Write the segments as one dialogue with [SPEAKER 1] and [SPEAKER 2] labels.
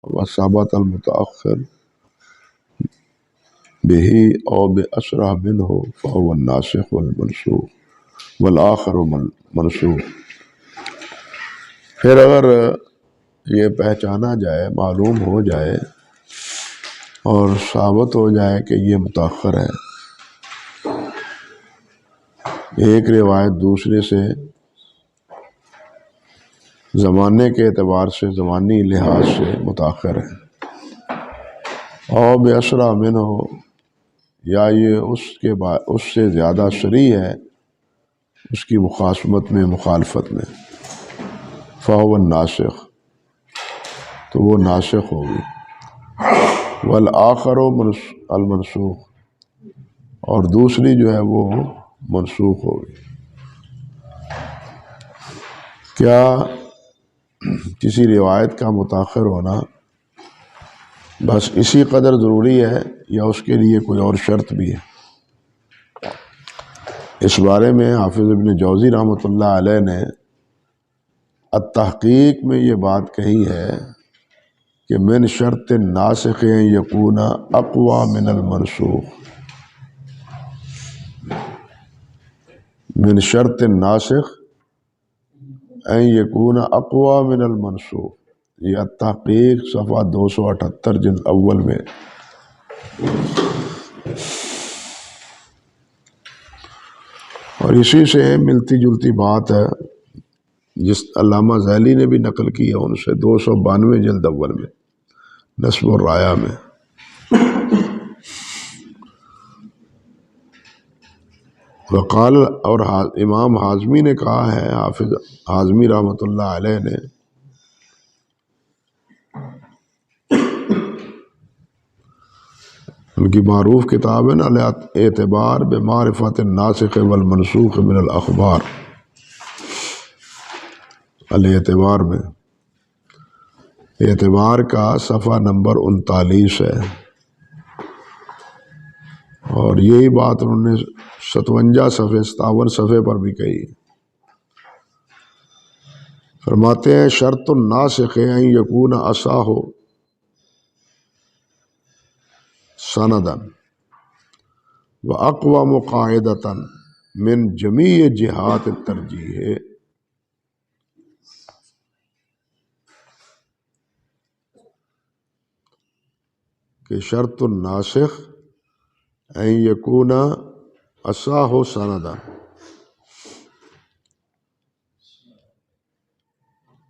[SPEAKER 1] وثبت المتأخر به او بأسرع منه فهو الناسخ والمنسوخ والآخر منسوخ۔ پھر اگر یہ پہچانا جائے، معلوم ہو جائے اور ثابت ہو جائے کہ یہ متأخر ہے، ایک روایت دوسرے سے زمانے کے اعتبار سے، زمانی لحاظ سے متأخر ہے، اور بأسرع منہ، یا یہ اس سے زیادہ سریع ہے اس کی مخاصمت میں، مخالفت میں، فہو الناسخ، تو وہ ناسخ ہوگی، والآخر المنسوخ، اور دوسری جو ہے وہ منسوخ ہوگی۔ کیا کسی روایت کا متأخر ہونا بس اسی قدر ضروری ہے یا اس کے لیے کوئی اور شرط بھی ہے؟ اس بارے میں حافظ ابن جوزی رحمۃ اللہ علیہ نے التحقیق میں یہ بات کہی ہے کہ من شرط الناسخ ان یکون اقوی من المنسوخ، من شرط الناسخ ان یکون اقوی من المنسوخ، یہ التحقیق صفحہ 278 جلد اول میں۔ اور اسی سے ملتی جلتی بات ہے جس علامہ ذیلی نے بھی نقل کی ہے ان سے 292 جلد اول میں، نصب الرایہ میں۔ وقال، اور امام حازمی نے کہا ہے، حافظ حازمی رحمۃ اللہ علیہ نے، ان کی معروف کتاب ہے نا الاعتبار بمعرفت الناسخ والمنسوخ من الاخبار، الاعتبار میں، اعتبار کا صفحہ نمبر 39 ہے، اور یہی بات انہوں نے 57 صفحے 57 صفحے پر بھی کہی۔ فرماتے ہیں شرط الناسخ ان یکون اصح سندا واقوم قاعدۃ من جمیع جہات الترجیح، کہ شرط الناسخ ان یکون اصح سندا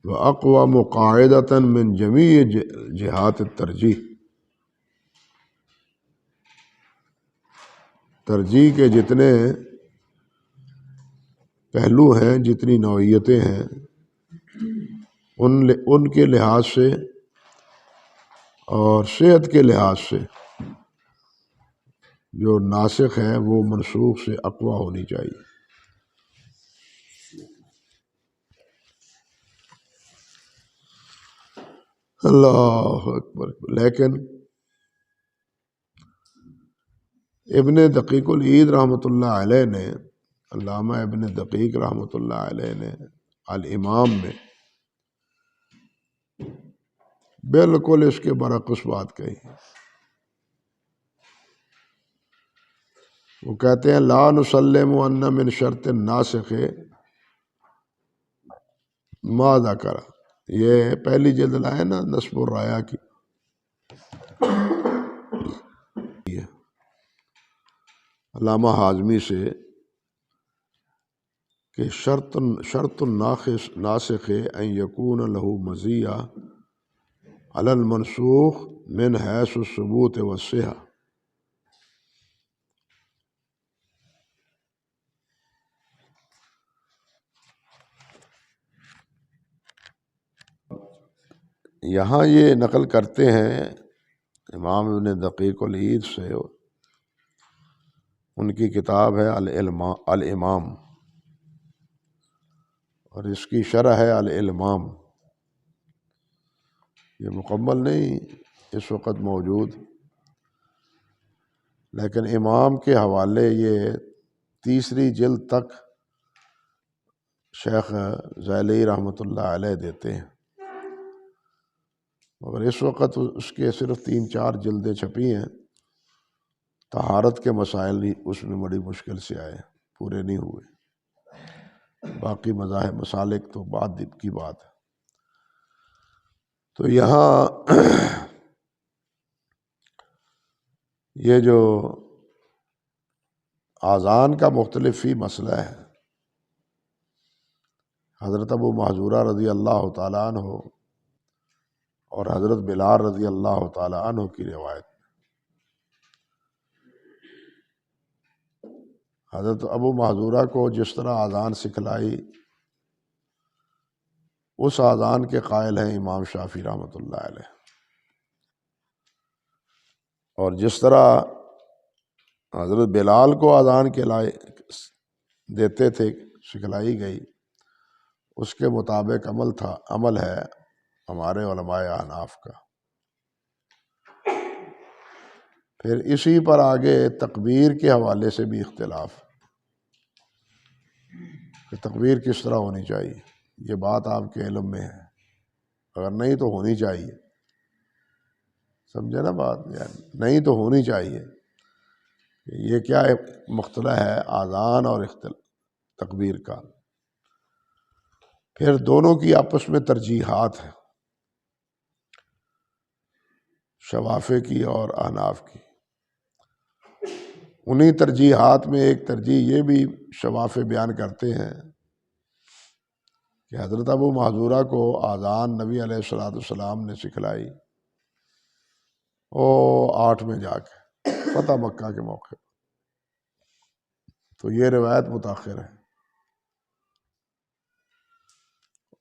[SPEAKER 1] واقوم قاعدۃ من جمیع جہات الترجیح، ترجیح کے جتنے پہلو ہیں، جتنی نوعیتیں ہیں، ان کے لحاظ سے اور صحت کے لحاظ سے جو ناسخ ہے وہ منسوخ سے اقویٰ ہونی چاہیے۔ اللہ اکبر۔ لیکن ابن دقیق العید رحمۃ اللہ علیہ نے، علامہ ابن دقیق رحمۃ اللہ علیہ نے الامام میں بالکل اس کے برعکس بات کہی۔ وہ کہتے ہیں لا نسلم ان من شرط الناسخ ما ذکر، یہ پہلی جلد لائے نا نصب الرایہ کی، علامہ حازمی سے، کہ شرط الناسخ ان یکون له مزیہ علی المنسوخ من حیث الثبوت والصحہ، یہاں یہ نقل کرتے ہیں امام ابن دقیق العید سے، ان کی کتاب ہے الامام، اور اس کی شرح ہے الالمام، یہ مکمل نہیں اس وقت موجود، لیکن امام کے حوالے یہ 3 جلد تک شیخ ذیلی رحمۃ اللہ علیہ دیتے ہیں۔ مگر اس وقت اس کے صرف 3-4 جلدیں چھپی ہیں، طہارت کے مسائل ہی اس میں بڑی مشکل سے آئے، پورے نہیں ہوئے، باقی مذاہب مسالک تو بعد کی بات ہے۔ تو یہاں یہ جو اذان کا مختلف ہی مسئلہ ہے، حضرت ابو محذورہ رضی اللہ تعالیٰ عنہ اور حضرت بلال رضی اللہ تعالیٰ عنہ کی روایت، حضرت ابو محذورہ کو جس طرح اذان سکھلائی اس اذان کے قائل ہیں امام شافعی رحمۃ اللہ علیہ، اور جس طرح حضرت بلال کو اذان کے لائق دیتے تھے سکھلائی گئی، اس کے مطابق عمل ہے ہمارے علماء احناف کا۔ پھر اسی پر آگے تکبیر کے حوالے سے بھی اختلاف کہ تکبیر کس طرح ہونی چاہیے، یہ بات آپ کے علم میں ہے، اگر نہیں تو ہونی چاہیے، سمجھے نا بات، یعنی نہیں تو ہونی چاہیے، یہ کیا مختلف ہے اذان اور تکبیر کا۔ پھر دونوں کی آپس میں ترجیحات ہیں، شوافے کی اور احناف کی۔ انہی ترجیحات میں ایک ترجیح یہ بھی شوافے بیان کرتے ہیں کہ حضرت ابو محذورہ کو اذان نبی علیہ الصلوۃ والسلام نے سکھلائی 8 میں جا کے فتح مکہ کے موقع، تو یہ روایت متاخر ہے۔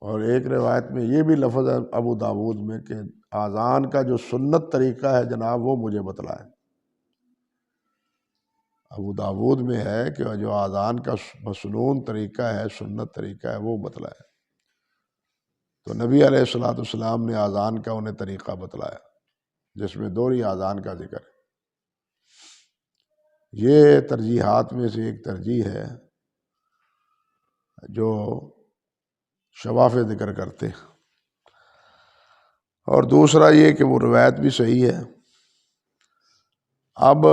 [SPEAKER 1] اور ایک روایت میں یہ بھی لفظ ہے ابو داود میں کہ اذان کا جو سنت طریقہ ہے جناب وہ مجھے بتلائے۔ ابو داود میں ہے کہ جو اذان کا مسنون طریقہ ہے، سنت طریقہ ہے، وہ بتلائے۔ تو نبی علیہ الصلوۃ والسلام نے اذان کا انہیں طریقہ بتلایا جس میں دوہری اذان کا ذکر ہے۔ یہ ترجیحات میں سے ایک ترجیح ہے جو شوافے ذکر کرتے ہیں، اور دوسرا یہ کہ وہ روایت بھی صحیح ہے۔ اب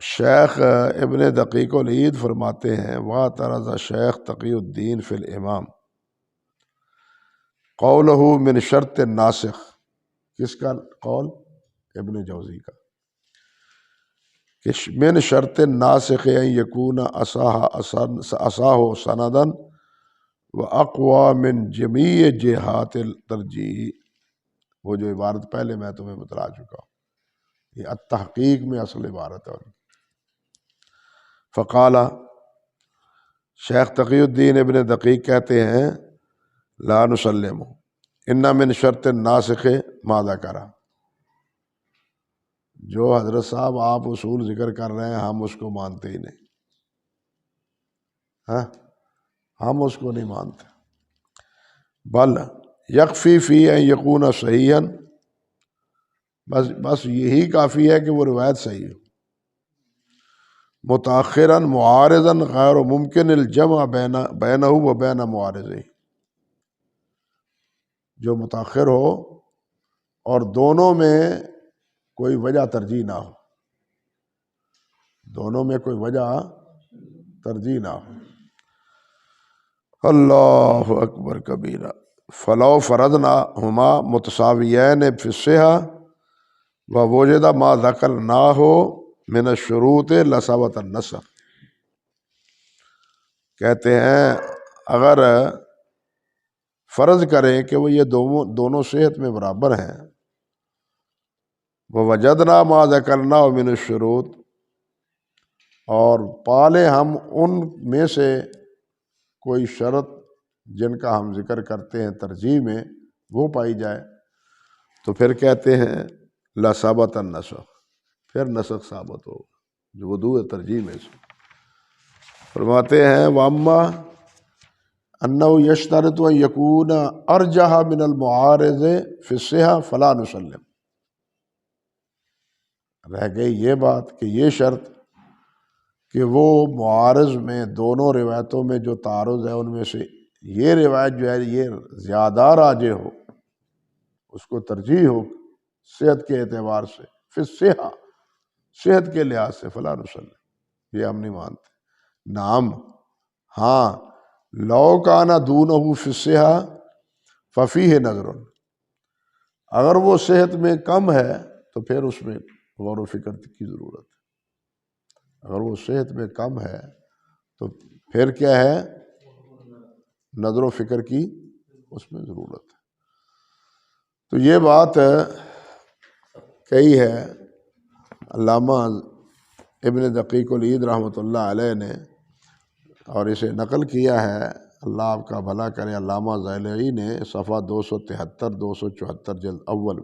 [SPEAKER 1] شیخ ابن دقیق العید فرماتے ہیں وَاعْتَرَضَ شیخ تقی الدین فی الامام قولہ من شرط الناسخ، کس کا قول؟ ابن جوزی کا، کہ من شرط الناسخ ان یکون اصح سندا واقوی من جمیع جہات الترجیح۔ وہ جو عبارت پہلے میں تمہیں بتلا چکا ہوں، یہ التحقیق میں اصل عبارت ہے۔ فقال، شیخ تقی الدین ابن دقیق کہتے ہیں لا نسلم ان من شرط الناسخ ما ذکر، جو حضرت صاحب آپ اصول ذکر کر رہے ہیں ہم اس کو مانتے ہی نہیں، ہم اس کو نہیں مانتے۔ بل یکفی فی ان یکون صحیحا، بس یہی کافی ہے کہ وہ روایت صحیح ہو، متاخرا معارضا غیر ممکن الجمع بینہ و بین معارضہ، جو متاخر ہو اور دونوں میں کوئی وجہ ترجیح نہ ہو، دونوں میں کوئی وجہ ترجیح نہ ہو۔ اللہ اکبر کبیرہ۔ فلو فرضناہما متساویین فی الصحہ ووجد ما ذکرناہ من الشروط لثبت النسخ، کہتے ہیں اگر فرض کریں کہ وہ یہ دونوں صحت میں برابر ہیں، ووجدنا ما ذکرناہ من الشروط، اور پالے ہم ان میں سے کوئی شرط جن کا ہم ذکر کرتے ہیں ترجیح میں وہ پائی جائے، تو پھر کہتے ہیں لثبت النسخ، پھر نسخ ثابت ہو جو وضوح ترجیح میں سے۔ فرماتے ہیں واما انہ یشترط ان یکون ارجح من المعارض فی الصحہ فلا نسلم، رہ گئی یہ بات کہ یہ شرط کہ وہ معارض میں دونوں روایتوں میں جو تعارض ہے ان میں سے یہ روایت جو ہے یہ زیادہ راجح ہو، اس کو ترجیح ہو صحت کے اعتبار سے، پھر صحت کے لحاظ سے فلا نصلی، یہ ہم نہیں مانتے۔ نعم، ہاں، لو کان دونہ فی الصحہ ففیہ نظر، اگر وہ صحت میں کم ہے تو پھر اس میں غور و فکر کی ضرورت ہے۔ اگر وہ صحت میں کم ہے تو پھر کیا ہے، نظر و فکر کی اس میں ضرورت ہے۔ تو یہ بات کہی ہے علامہ ابن دقیق العید رحمۃ اللہ علیہ نے، اور اسے نقل کیا ہے، اللہ آپ کا بھلا کرے، علامہ زیلعی نے، صفحہ 273 274 جلد اول۔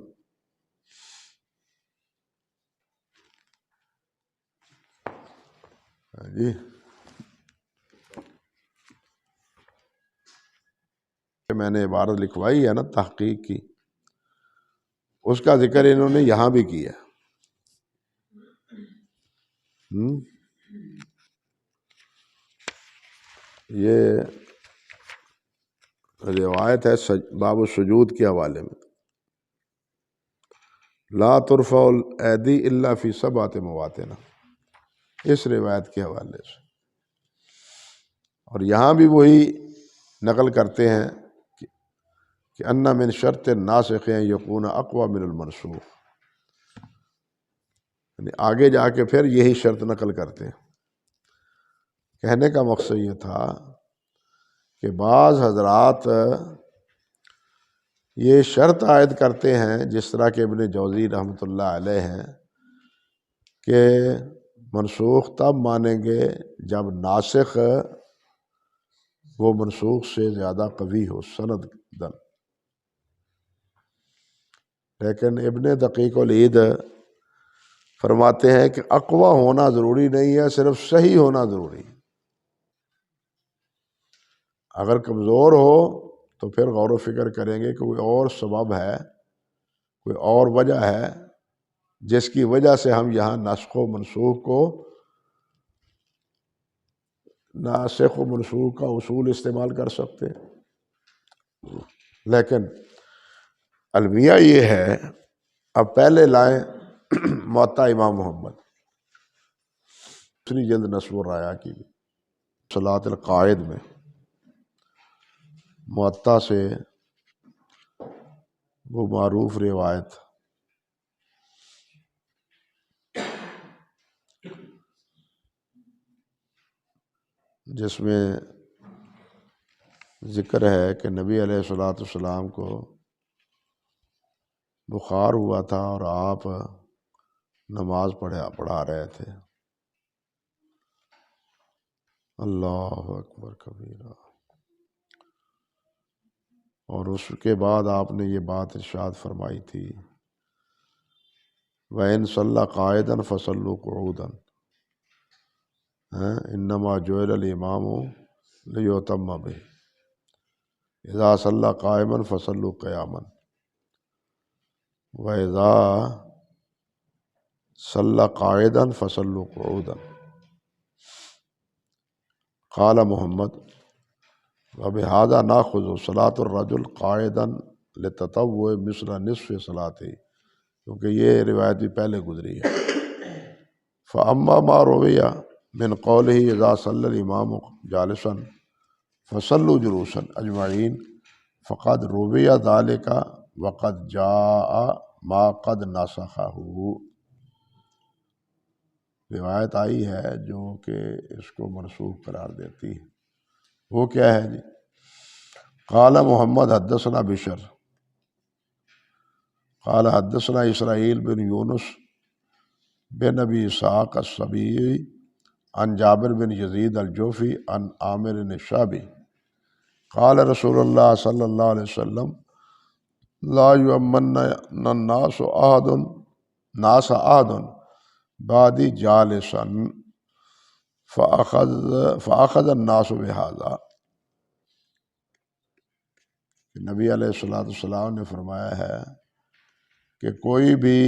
[SPEAKER 1] جی میں نے عبارت لکھوائی ہے نا تحقیق کی، اس کا ذکر انہوں نے یہاں بھی کیا۔ یہ روایت ہے باب السجود کے حوالے میں، لا ترفع الایدی الا فی سبعۃ مواطن، اس روایت کے حوالے سے، اور یہاں بھی وہی نقل کرتے ہیں کہ ان من شرط الناسخ ان یکون اقوی من المنسوخ، یعنی آگے جا کے پھر یہی شرط نقل کرتے ہیں۔ کہنے کا مقصد یہ تھا کہ بعض حضرات یہ شرط عائد کرتے ہیں، جس طرح کہ ابن جوزی رحمۃ اللہ علیہ ہیں، کہ منسوخ تب مانیں گے جب ناسخ وہ منسوخ سے زیادہ قوی ہو سند دن، لیکن ابن دقیق العید فرماتے ہیں کہ اقوی ہونا ضروری نہیں ہے، صرف صحیح ہونا ضروری ہے۔ اگر کمزور ہو تو پھر غور و فکر کریں گے کہ کوئی اور سبب ہے، کوئی اور وجہ ہے جس کی وجہ سے ہم یہاں ناسخ و منسوخ کو، ناسخ و منسوخ کا اصول استعمال کر سکتے ہیں۔ لیکن المیہ یہ ہے، اب پہلے لائیں موطا امام محمد، دوسری جلد نصب الرایا کی بھی، صلاۃ القائد میں موطا سے وہ معروف روایت جس میں ذکر ہے کہ نبی علیہ الصلوۃ والسلام کو بخار ہوا تھا اور آپ نماز پڑھا رہے تھے۔ اللہ اکبر کبیرہ، اور اس کے بعد آپ نے یہ بات ارشاد فرمائی تھی، وَإِن صَلَّى قَاعِدًا فَصَلُّوا قُعُودًا، إِنَّمَا جُعِلَ الْإِمَامُ لِيُؤْتَمَّ بِهِ، إِذَا صَلَّى قَائِمًا فَصَلُّوا قِيَامًا، وَإِذَا صَلَّى قَاعِدًا فَصَلُّوا قُعُودًا۔ قال محمد وبهذا ناخذ صلاۃ الرجل قاعدا للتطوع مثل نصف صلاته، کیونکہ یہ روایت بھی پہلے گزری ہے۔ فاما ما روی من قوله اذا صلى الامام جالسا فصلوا جلوسا اجمعین فقد روی ذلك وقد جاء ما قد نسخه، روایت آئی ہے جو کہ اس کو منسوخ قرار دیتی ہے۔ وہ کیا ہے جی؟ قال محمد حدثنا بشر قال حدثنا اسرائیل بن یونس بن ابی اسحاق السبیعی عن جابر بن یزید الجوفی عن عامر الشعبی قال رسول اللہ صلی اللہ علیہ وسلم لا یؤمن الناس احد بعدی جالسا فاخذ الناس بهذا، نبی علیہ الصلوۃ والسلام نے فرمایا ہے کہ کوئی بھی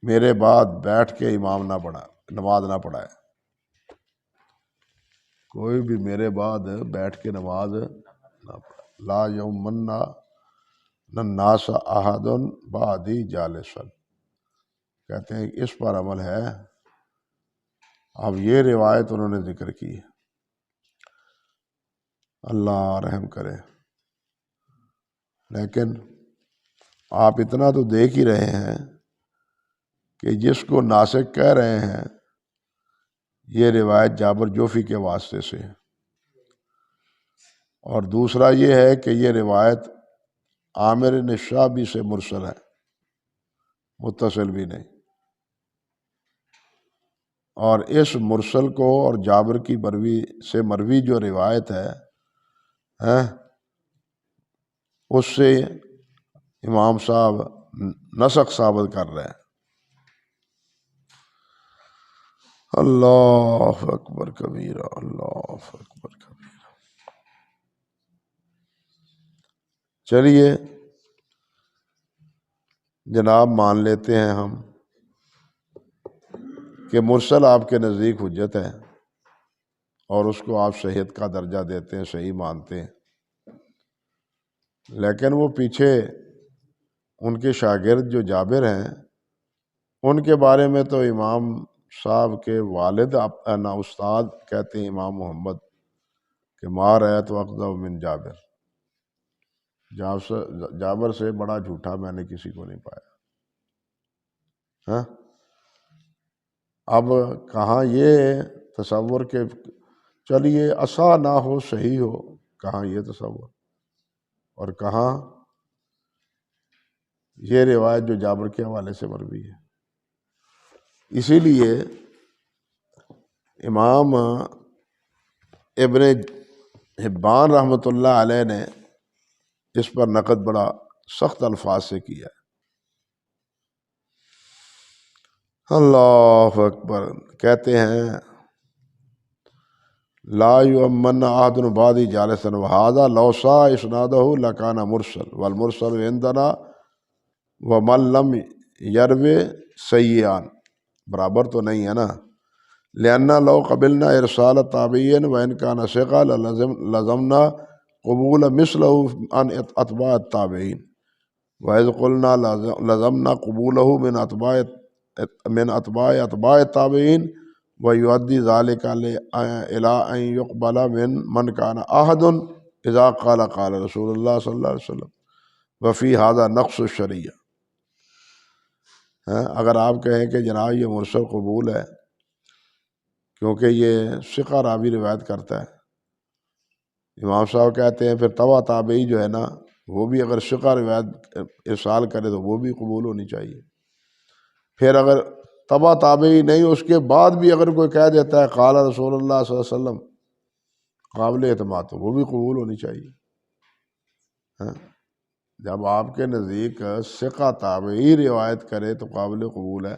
[SPEAKER 1] میرے بعد بیٹھ کے نماز نہ پڑھائے، کوئی بھی میرے بعد بیٹھ کے نماز نہ پڑھائے، لا یؤمن الناس احد بعدی جالسا، کہتے ہیں اس پر عمل ہے۔ اب یہ روایت انہوں نے ذکر کی، اللہ رحم کرے، لیکن آپ اتنا تو دیکھ ہی رہے ہیں کہ جس کو ناسک کہہ رہے ہیں یہ روایت جابر جوفی کے واسطے سے، اور دوسرا یہ ہے کہ یہ روایت عامر بن شعبی سے مرسل ہے، متصل بھی نہیں، اور اس مرسل کو اور جابر کی مروی جو روایت ہے اس سے امام صاحب نسخ ثابت کر رہے ہیں۔ اللہ اکبر کبیرہ، اللہ اکبر کبیرہ۔ چلیے جناب، مان لیتے ہیں ہم کہ مرسل آپ کے نزدیک حجت ہے اور اس کو آپ صحیحت کا درجہ دیتے ہیں، صحیح مانتے ہیں، لیکن وہ پیچھے ان کے شاگرد جو جابر ہیں ان کے بارے میں تو امام صاحب کے والد نا استاد کہتے ہیں امام محمد کہ ما رأیت اکذب من جابر، جابر سے بڑا جھوٹا میں نے کسی کو نہیں پایا۔ اب کہاں یہ تصور کہ چلیے اصح نہ ہو صحیح ہو، کہاں یہ تصور، اور کہاں یہ روایت جو جابر کے حوالے سے مروی ہے۔ اسی لیے امام ابن حبان رحمۃ اللہ علیہ نے اس پر نقد بڑا سخت الفاظ سے کیا ہے۔ اللہ اکبر، کہتے ہیں لا یؤمن احد بعدی جالسا وہذا لو صح اسنادہ لکان مرسل والمرسل عندنا ومن لم یروی سیئان، برابر تو نہیں ہے نا، لأننا لو قبلنا ارسال تابعی وان کان ثقہ لزمنا قبول مثلہ عن اتباع التابعین، وإذ قلنا لزمنا قبولہ من اتباع التابعین ویؤدی ذلک الی ان یقبل من کان احد اذا قال قال رسول اللہ صلی اللہ علیہ وسلم وفی ھذا نقص الشریعہ۔ اگر آپ کہیں کہ جناب یہ مرسل قبول ہے کیونکہ یہ ثقہ راوی روایت کرتا ہے، امام صاحب کہتے ہیں پھر تبع تابعی جو ہے نا وہ بھی اگر ثقہ روایت ارسال کرے تو وہ بھی قبول ہونی چاہیے۔ پھر اگر تبع تابعی نہیں اس کے بعد بھی اگر کوئی کہہ دیتا ہے قال رسول اللہ صلی اللہ علیہ وسلم قابل اعتماد تو وہ بھی قبول ہونی چاہیے۔ جب آپ کے نزدیک ثقہ تابعی روایت کرے تو قابل قبول ہے،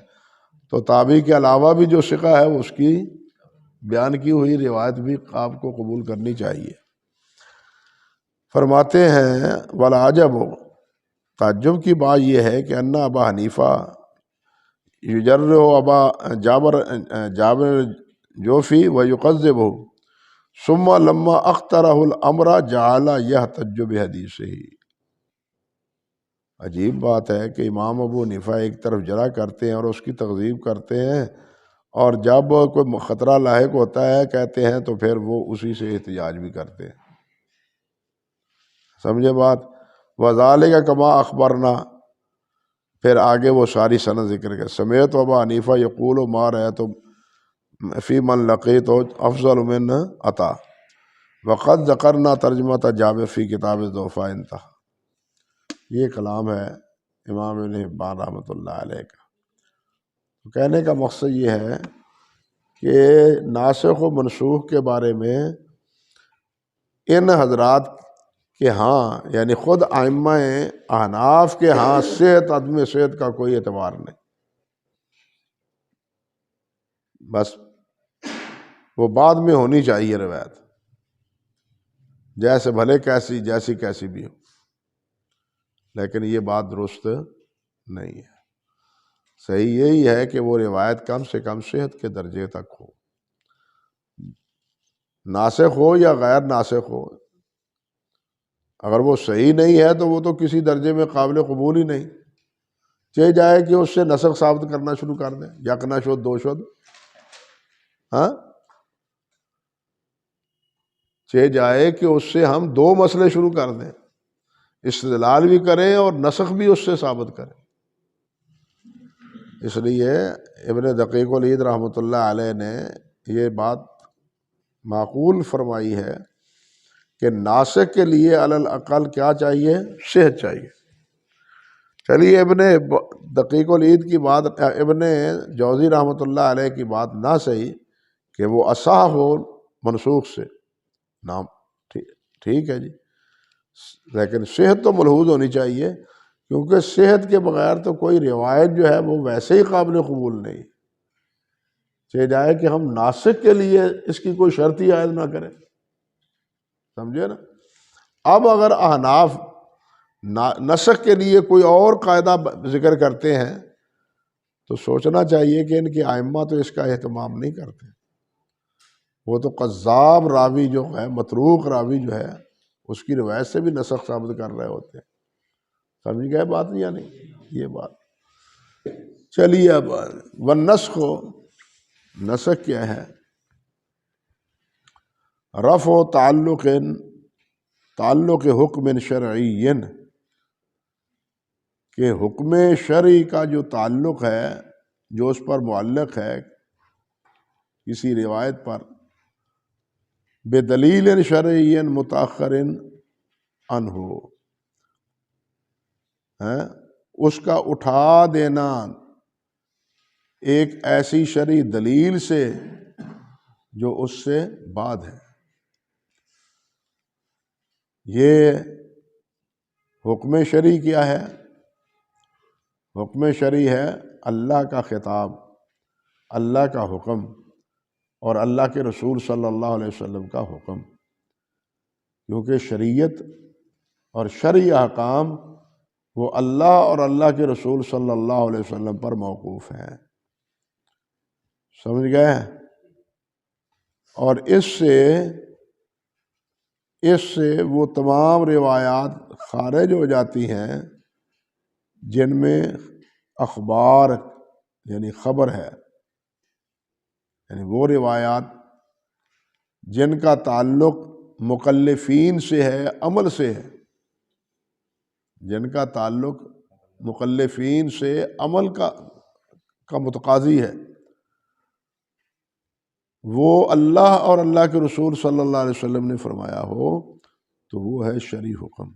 [SPEAKER 1] تو تابعی کے علاوہ بھی جو ثقہ ہے اس کی بیان کی ہوئی روایت بھی آپ کو قبول کرنی چاہیے۔ فرماتے ہیں والعجب، تعجب کی بات یہ ہے کہ ان ابا حنیفہ یجرہ ابا جابر جوفی ویقذبہ ثم لما اخترہ الامر جعل یحتج بحدیثہ۔ عجیب بات ہے کہ امام ابو حنیفہ ایک طرف جرح کرتے ہیں اور اس کی تکذیب کرتے ہیں، اور جب کوئی خطرہ لاحق ہوتا ہے کہتے ہیں تو پھر وہ اسی سے احتجاج بھی کرتے ہیں۔ سمجھے بات؟ وذالک کما اخبرنا، پھر آگے وہ ساری سند ذکر کر سمیت ابا حنیفہ یقول ما رأیت فی من لقیت افضل من عطا وقد ذکرنا ترجمۃ جابر فی کتاب الضعفاء انتہا۔ یہ کلام ہے امام ابن حبان رحمۃ اللہ علیہ کا۔ کہنے کا مقصد یہ ہے کہ ناسخ و منسوخ کے بارے میں ان حضرات کے ہاں یعنی خود ائمہ احناف کے ہاں صحت عدم صحت کا کوئی اعتبار نہیں، بس وہ بعد میں ہونی چاہیے روایت، جیسے بھلے جیسی بھی ہو، لیکن یہ بات درست نہیں ہے۔ صحیح یہی ہے کہ وہ روایت کم سے کم صحت کے درجے تک ہو، ناسخ ہو یا غیر ناسخ ہو، اگر وہ صحیح نہیں ہے تو وہ تو کسی درجے میں قابل قبول ہی نہیں. چاہے جائے کہ اس سے نسخ ثابت کرنا شروع کر دیں، یکنا شد دو شد، ہاں، چاہے جائے کہ اس سے ہم دو مسئلے شروع کر دیں، استدلال بھی کریں اور نسخ بھی اس سے ثابت کریں. اس لیے ابن دقیق العید رحمۃ اللہ علیہ نے یہ بات معقول فرمائی ہے کہ ناسخ کے لیے علی الاقل کیا چاہیے؟ صحت چاہیے. چلیے ابن دقیق العید کی بات، ابن جوزی رحمۃ اللہ علیہ کی بات نہ صحیح کہ وہ اصح ہو منسوخ سے، نام ٹھیک ہے جی، لیکن صحت تو ملحوظ ہونی چاہیے، کیونکہ صحت کے بغیر تو کوئی روایت جو ہے وہ ویسے ہی قابل قبول نہیں. چاہے جائے کہ ہم ناسخ کے لیے اس کی کوئی شرط ہی عائد نہ کریں، سمجھے نا. اب اگر احناف نسخ کے لیے کوئی اور قاعدہ ذکر کرتے ہیں تو سوچنا چاہیے کہ ان کے ائمہ تو اس کا اہتمام نہیں کرتے. وہ تو کذاب راوی جو ہے، متروک راوی جو ہے، اس کی روایت سے بھی نسخ ثابت کر رہے ہوتے ہیں. سمجھ گئے بات یا نہیں؟ یہ بات. چلیے اب والنسخ، نسخ کیا ہے؟ رفع تعلق حکم شرعی، کہ حکم شرعی کا جو تعلق ہے، جو اس پر معلق ہے کسی روایت پر، بدلیل شرعی متاخر عنہ، اس کا اٹھا دینا ایک ایسی شرعی دلیل سے جو اس سے بعد ہے. یہ حکم شرعی کیا ہے؟ حکم شرعی ہے اللہ کا خطاب، اللہ کا حکم اور اللہ کے رسول صلی اللہ علیہ وسلم کا حکم، کیونکہ شریعت اور شرعی احکام وہ اللہ اور اللہ کے رسول صلی اللہ علیہ وسلم پر موقوف ہیں. سمجھ گئے؟ اور اس سے وہ تمام روایات خارج ہو جاتی ہیں جن میں اخبار یعنی خبر ہے، یعنی وہ روایات جن کا تعلق مکلفین سے ہے، عمل سے ہے، جن کا تعلق مکلفین سے عمل کا متقاضی ہے، وہ اللہ اور اللہ کے رسول صلی اللہ علیہ وسلم نے فرمایا ہو تو وہ ہے شرعی حکم.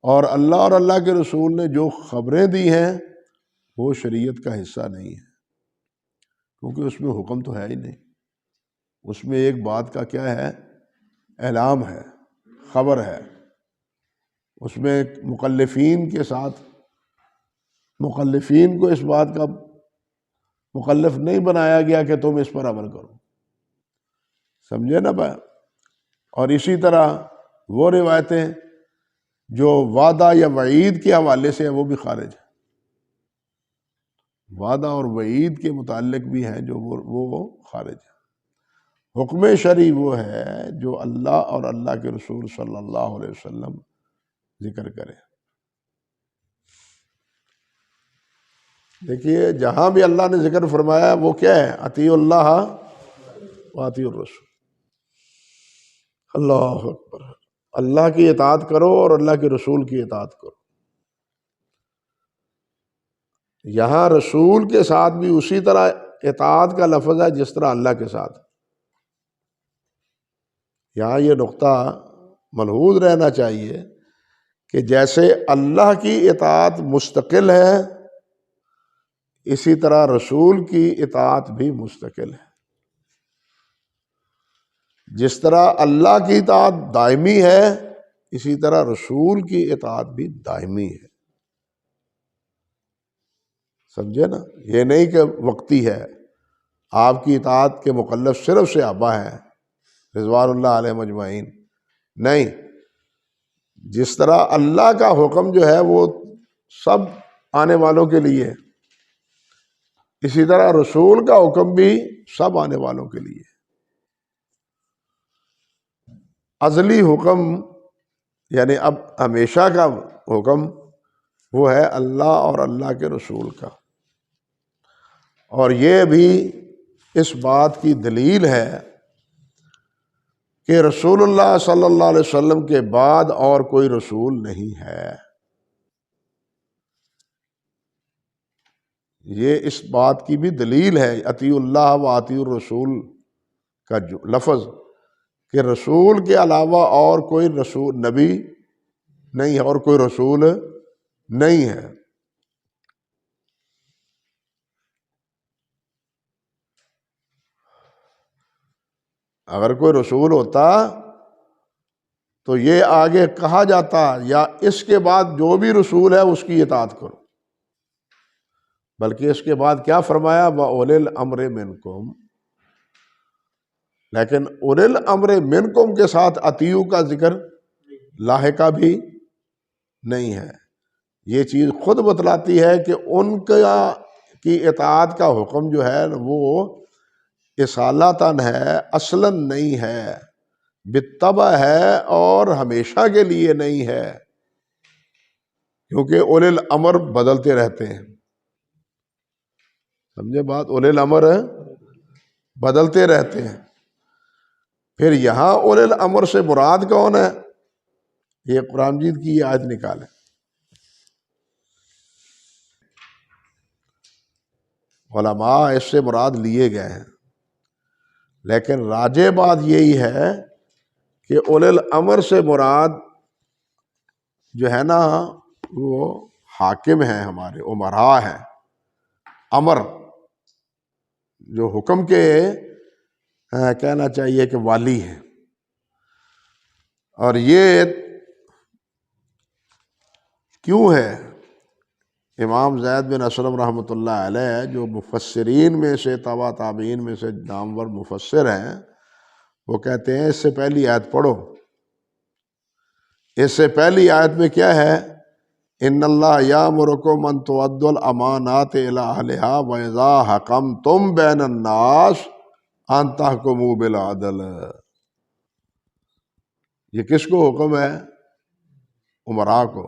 [SPEAKER 1] اور اللہ اور اللہ کے رسول نے جو خبریں دی ہیں وہ شریعت کا حصہ نہیں ہے، کیونکہ اس میں حکم تو ہے ہی نہیں. اس میں ایک بات کا کیا ہے؟ اعلام ہے، خبر ہے. اس میں مکلفین کے ساتھ، مکلفین کو اس بات کا مکلف نہیں بنایا گیا کہ تم اس پر عمل کرو. سمجھے نا بھائی؟ اور اسی طرح وہ روایتیں جو وعدہ یا وعید کے حوالے سے ہیں وہ بھی خارج ہیں. وعدہ اور وعید کے متعلق بھی ہیں جو وہ خارج ہیں. حکم شرعی وہ ہے جو اللہ اور اللہ کے رسول صلی اللہ علیہ وسلم ذکر کرے. دیکھیے جہاں بھی اللہ نے ذکر فرمایا وہ کیا ہے؟ اطیعوا اللہ و اطیعوا الرسول. اللہ اکبر. اللہ کی اطاعت کرو اور اللہ کے رسول کی اطاعت کرو. یہاں رسول کے ساتھ بھی اسی طرح اطاعت کا لفظ ہے جس طرح اللہ کے ساتھ. یہاں یہ نقطہ ملحوظ رہنا چاہیے کہ جیسے اللہ کی اطاعت مستقل ہے، اسی طرح رسول کی اطاعت بھی مستقل ہے. جس طرح اللہ کی اطاعت دائمی ہے، اسی طرح رسول کی اطاعت بھی دائمی ہے. سمجھے نا؟ یہ نہیں کہ وقتی ہے. آپ کی اطاعت کے مکلف صرف صحابہ ہیں رضوان اللہ علیہم اجمعین، نہیں. جس طرح اللہ کا حکم جو ہے وہ سب آنے والوں کے لیے، اسی طرح رسول کا حکم بھی سب آنے والوں کے لیے. ازلی حکم یعنی اب ہمیشہ کا حکم وہ ہے اللہ اور اللہ کے رسول کا، اور یہ بھی اس بات کی دلیل ہے کہ رسول اللہ صلی اللہ علیہ وسلم کے بعد اور کوئی رسول نہیں ہے۔ یہ اس بات کی بھی دلیل ہے، اطیعوا اللہ و اطیعوا الرسول کا جو لفظ، کہ رسول کے علاوہ اور کوئی رسول نبی نہیں ہے اور کوئی رسول نہیں ہے۔ اگر کوئی رسول ہوتا تو یہ آگے کہا جاتا یا اس کے بعد جو بھی رسول ہے اس کی اطاعت کرو، بلکہ اس کے بعد کیا فرمایا؟ وَأُولِي الْأَمْرِ مِنْكُمْ، لیکن اولی الامر منکم کے ساتھ اطیعوا کا ذکر لاحقہ بھی نہیں ہے۔ یہ چیز خود بتلاتی ہے کہ ان کی اطاعت کا حکم جو ہے وہ اصالتاً ہے، اصلاً نہیں ہے، بالطبع ہے اور ہمیشہ کے لیے نہیں ہے، کیونکہ اولی الامر بدلتے رہتے ہیں۔ سمجھے بات؟ اولی الامر بدلتے رہتے ہیں۔ پھر یہاں اولی الامر سے مراد کون ہے؟ یہ قرآن مجید کی یہ آیت نکالیں۔ علماء اس سے مراد لیے گئے ہیں، لیکن راجح بات یہی ہے کہ اولی الامر سے مراد جو ہے نا وہ حاکم ہیں، ہمارے امراء ہیں، امر جو حکم کے کہنا چاہیے کہ والی ہیں۔ اور یہ کیوں ہے؟ امام زید بن اسلم رحمۃ اللہ علیہ جو مفسرین میں سے تبع تابعین میں سے نامور مفسر ہیں، وہ کہتے ہیں اس سے پہلی آیت پڑھو۔ اس سے پہلی آیت میں کیا ہے؟ ان اللہ یامرکم ان تؤدوا الامانات الی اہلھا واذا حکمتم بین الناس ان تحکموا بالعدل۔ یہ کس کو حکم ہے؟ امراء کو،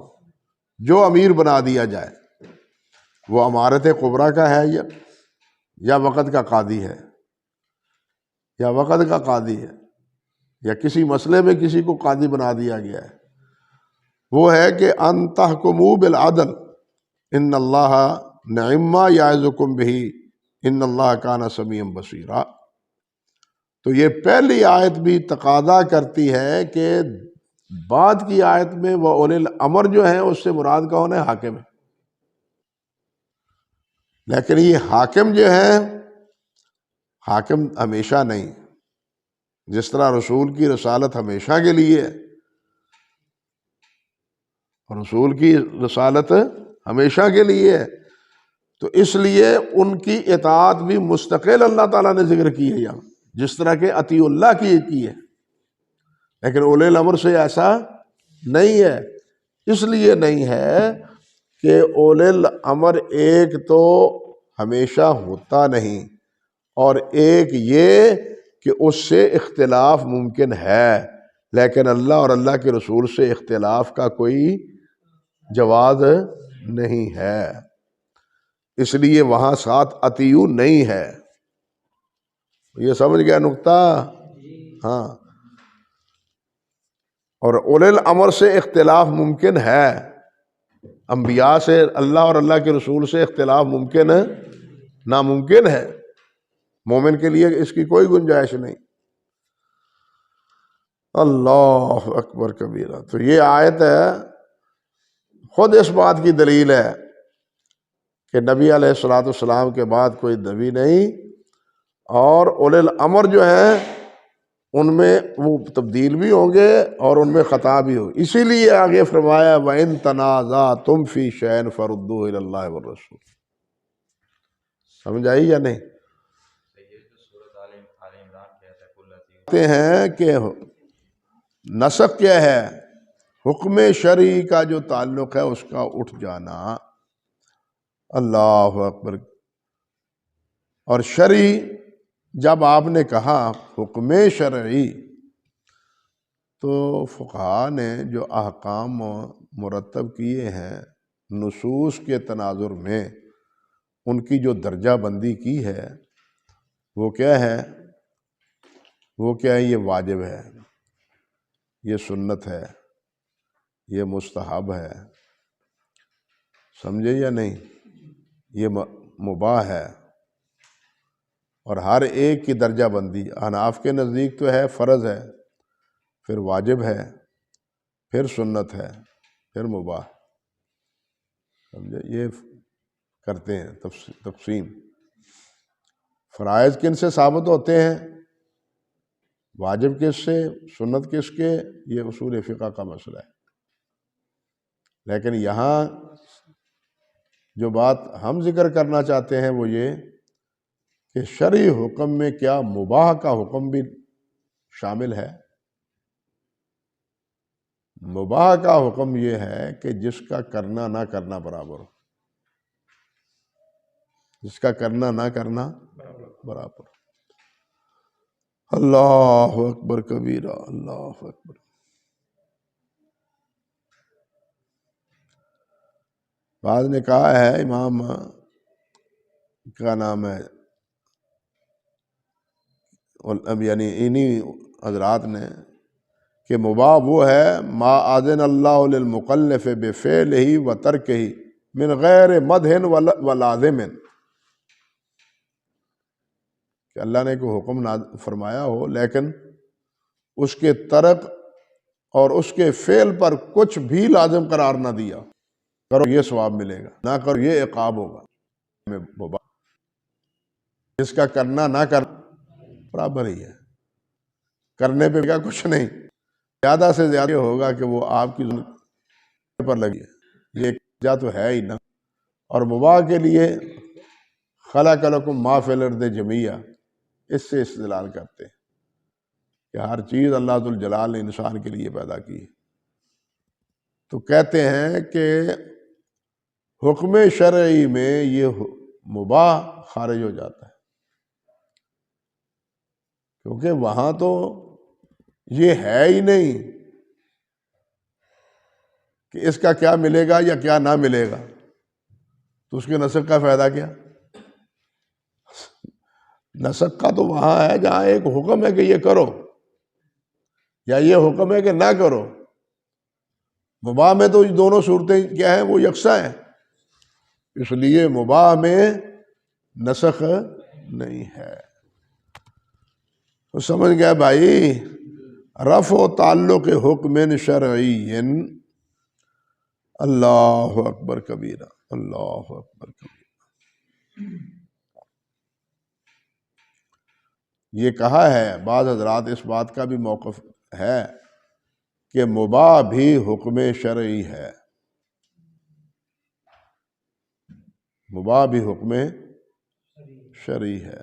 [SPEAKER 1] جو امیر بنا دیا جائے، وہ امارت کبریٰ کا ہے یا وقت کا قاضی ہے، یا وقت کا قاضی ہے، یا کسی مسئلے میں کسی کو قاضی بنا دیا گیا ہے، وہ ہے کہ ان تحکموا بالعدل ان اللہ نعم ما یعظکم بہ ان اللہ کان سمیعا بصیرا۔ تو یہ پہلی آیت بھی تقاضا کرتی ہے کہ بعد کی آیت میں وہ اولی الامر جو ہیں اس سے مراد کون ہے؟ حاکم ہے۔ لیکن یہ حاکم جو ہے، حاکم ہمیشہ نہیں، جس طرح رسول کی رسالت ہمیشہ کے لیے ہے، رسول کی رسالت ہمیشہ کے لیے ہے، تو اس لیے ان کی اطاعت بھی مستقل اللہ تعالیٰ نے ذکر کی ہے یہاں، جس طرح کہ اطیع اللہ کی ہے، لیکن اولی الامر سے ایسا نہیں ہے۔ اس لیے نہیں ہے کہ اولی الامر ایک تو ہمیشہ ہوتا نہیں، اور ایک یہ کہ اس سے اختلاف ممکن ہے، لیکن اللہ اور اللہ کے رسول سے اختلاف کا کوئی جواز نہیں ہے، اس لیے وہاں ساتھ اطیعوا نہیں ہے۔ یہ سمجھ گیا نقطہ؟ ہاں۔ اور اولی الامر سے اختلاف ممکن ہے، انبیاء سے اللہ اور اللہ کے رسول سے اختلاف ممکن ہے، ناممکن ہے، مومن کے لیے اس کی کوئی گنجائش نہیں۔ اللہ اکبر کبیرہ۔ تو یہ آیت ہے خود اس بات کی دلیل ہے کہ نبی علیہ الصلوۃ والسلام کے بعد کوئی نبی نہیں، اور اولی الامر جو ہیں ان میں وہ تبدیل بھی ہوں گے اور ان میں خطا بھی ہوگی۔ اسی لیے آگے فرمایا وَإِن تَنَازَعْتُمْ فِي شَيْءٍ فَرُدُّوهُ إِلَى اللَّهِ وَالرَّسُولِ۔ سمجھ آئی یا نہیں؟ کہتے ہیں کہ نسخ کیا ہے؟ حکم شرعی کا جو تعلق ہے اس کا اٹھ جانا۔ اللہ اکبر۔ اور شرعی جب آپ نے کہا حکم شرعی، تو فقہا نے جو احکام مرتب کیے ہیں نصوص کے تناظر میں، ان کی جو درجہ بندی کی ہے وہ کیا ہے؟ یہ واجب ہے، یہ سنت ہے، یہ مستحب ہے، سمجھے یا نہیں؟ یہ مباح ہے۔ اور ہر ایک کی درجہ بندی احناف کے نزدیک تو ہے فرض ہے، پھر واجب ہے، پھر سنت ہے، پھر مباح، سمجھے؟ یہ کرتے ہیں تقسیم۔ فرائض کن سے ثابت ہوتے ہیں؟ واجب کس سے، سنت کس کے؟ یہ اصول فقہ کا مسئلہ ہے۔ لیکن یہاں جو بات ہم ذکر کرنا چاہتے ہیں وہ یہ کہ شرعی حکم میں کیا مباح کا حکم بھی شامل ہے؟ مباح کا حکم یہ ہے کہ جس کا کرنا نہ کرنا برابر ہو، جس کا کرنا نہ کرنا برابر۔ اللہ اکبر کبیرہ، اللہ اکبر۔ بعض نے کہا ہے، امام کا نام ہے، یعنی انہی حضرات نے، کہ مباح وہ ہے ما اذن اللہ للمکلف بفعلہ و ترکہ من غیر مدح و لازم، کہ اللہ نے کوئی حکم فرمایا ہو لیکن اس کے ترک اور اس کے فعل پر کچھ بھی لازم قرار نہ دیا، کرو یہ ثواب ملے گا، نہ کرو یہ عقاب ہوگا۔ مباح جس کا کرنا نہ کرنا برابر ہی ہے، کرنے پہ کیا کچھ نہیں، زیادہ سے زیادہ ہوگا کہ وہ آپ کی ذمہ پر لگی ہے، یہ جا تو ہے ہی نا۔ اور مباح کے لیے خلق لکم ما فی الارض جمیعا، اس سے استدلال کرتے ہیں کہ ہر چیز اللہ ذو الجلال نے انسان کے لیے پیدا کی ہے۔ تو کہتے ہیں کہ حکم شرعی میں یہ مباح خارج ہو جاتا ہے، کیونکہ وہاں تو یہ ہے ہی نہیں کہ اس کا کیا ملے گا یا کیا نہ ملے گا، تو اس کے نسخ کا فائدہ کیا؟ نسخ کا تو وہاں ہے جہاں ایک حکم ہے کہ یہ کرو، یا یہ حکم ہے کہ نہ کرو۔ مباح میں تو دونوں صورتیں کیا ہیں؟ وہ یکساں ہیں، اس لیے مباح میں نسخ نہیں ہے۔ تو سمجھ گیا بھائی، رفع و تعلق حکم شرعی، اللہ اکبر کبیرہ، اللہ اکبر کبیرہ۔ یہ کہا ہے، بعض حضرات اس بات کا بھی موقف ہے کہ مباح بھی حکم شرعی ہے، مباح بھی حکم شرعی ہے۔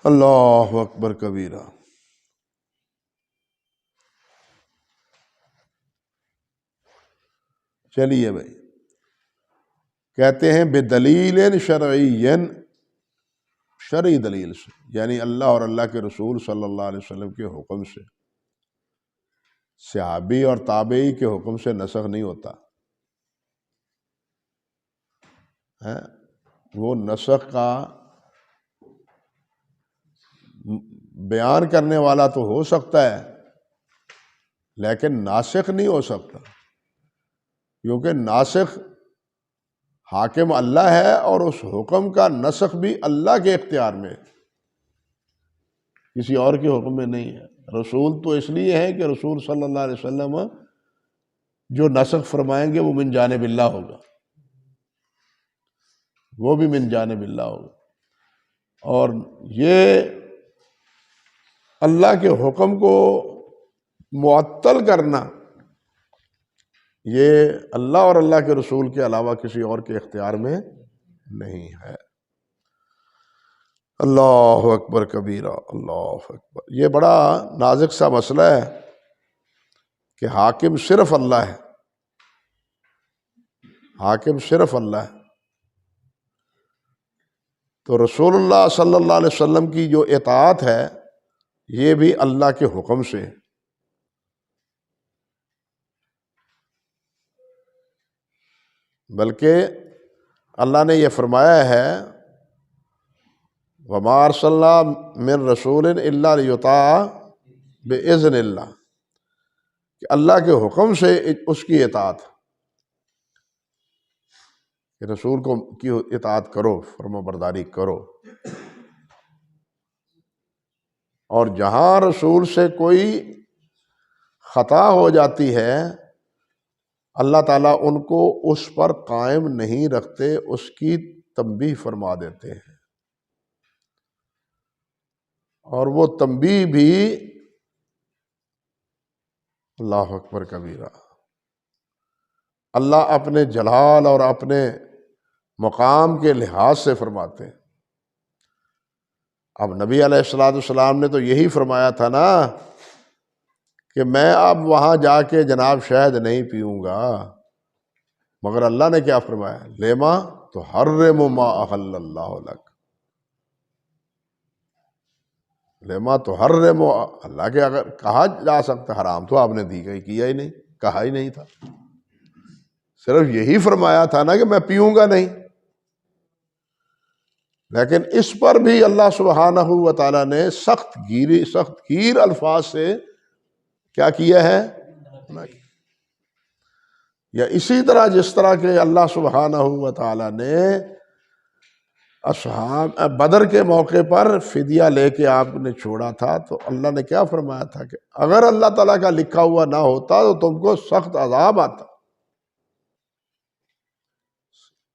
[SPEAKER 1] اللہ اکبر کبیرہ۔ چلیے بھائی، کہتے ہیں بدلیل شرعی، شرعی دلیل سے، یعنی اللہ اور اللہ کے رسول صلی اللہ علیہ وسلم کے حکم سے، صحابی اور تابعی کے حکم سے نسخ نہیں ہوتا ہے۔ وہ نسخ کا بیان کرنے والا تو ہو سکتا ہے لیکن ناسخ نہیں ہو سکتا، کیونکہ ناسخ حاکم اللہ ہے اور اس حکم کا نسخ بھی اللہ کے اختیار میں، کسی اور کے حکم میں نہیں ہے۔ رسول تو اس لیے ہے کہ رسول صلی اللہ علیہ وسلم جو نسخ فرمائیں گے وہ من جانب اللہ ہوگا، وہ بھی من جانب اللہ ہوگا، اور یہ اللہ کے حکم کو معطل کرنا یہ اللہ اور اللہ کے رسول کے علاوہ کسی اور کے اختیار میں نہیں ہے۔ اللہ اکبر کبیرہ، اللہ اکبر۔ یہ بڑا نازک سا مسئلہ ہے کہ حاکم صرف اللہ ہے، حاکم صرف اللہ ہے۔ تو رسول اللہ صلی اللہ علیہ وسلم کی جو اطاعت ہے یہ بھی اللہ کے حکم سے، بلکہ اللہ نے یہ فرمایا ہے وَمَا أَرْسَلْنَا مِن رَسُولٍ إِلَّا لِيُطَاعَ بِإِذْنِ اللہ، کہ اللہ کے حکم سے اس کی اطاعت، کہ رسول کی اطاعت کرو، فرما برداری کرو، اور جہاں رسول سے کوئی خطا ہو جاتی ہے اللہ تعالیٰ ان کو اس پر قائم نہیں رکھتے، اس کی تنبیہ فرما دیتے ہیں، اور وہ تنبیہ بھی اللہ اکبر کبیرہ اللہ اپنے جلال اور اپنے مقام کے لحاظ سے فرماتے ہیں۔ اب نبی علیہ السلام نے تو یہی فرمایا تھا نا کہ میں اب وہاں جا کے جناب شہد نہیں پیوں گا، مگر اللہ نے کیا فرمایا، لیما تو حرم ما احل اللہ لک، لیما تو حرم، اللہ کے اگر کہا جا سکتا حرام تو آپ نے دی گئی، کیا ہی نہیں، کہا ہی نہیں تھا، صرف یہی فرمایا تھا نا کہ میں پیوں گا نہیں، لیکن اس پر بھی اللہ سبحانہ و تعالیٰ نے سخت گیر الفاظ سے کیا کیا ہے، یا اسی طرح جس طرح کہ اللہ سبحانہ و تعالیٰ نے اصحاب بدر کے موقع پر فدیہ لے کے آپ نے چھوڑا تھا، تو اللہ نے کیا فرمایا تھا کہ اگر اللہ تعالیٰ کا لکھا ہوا نہ ہوتا تو تم کو سخت عذاب آتا،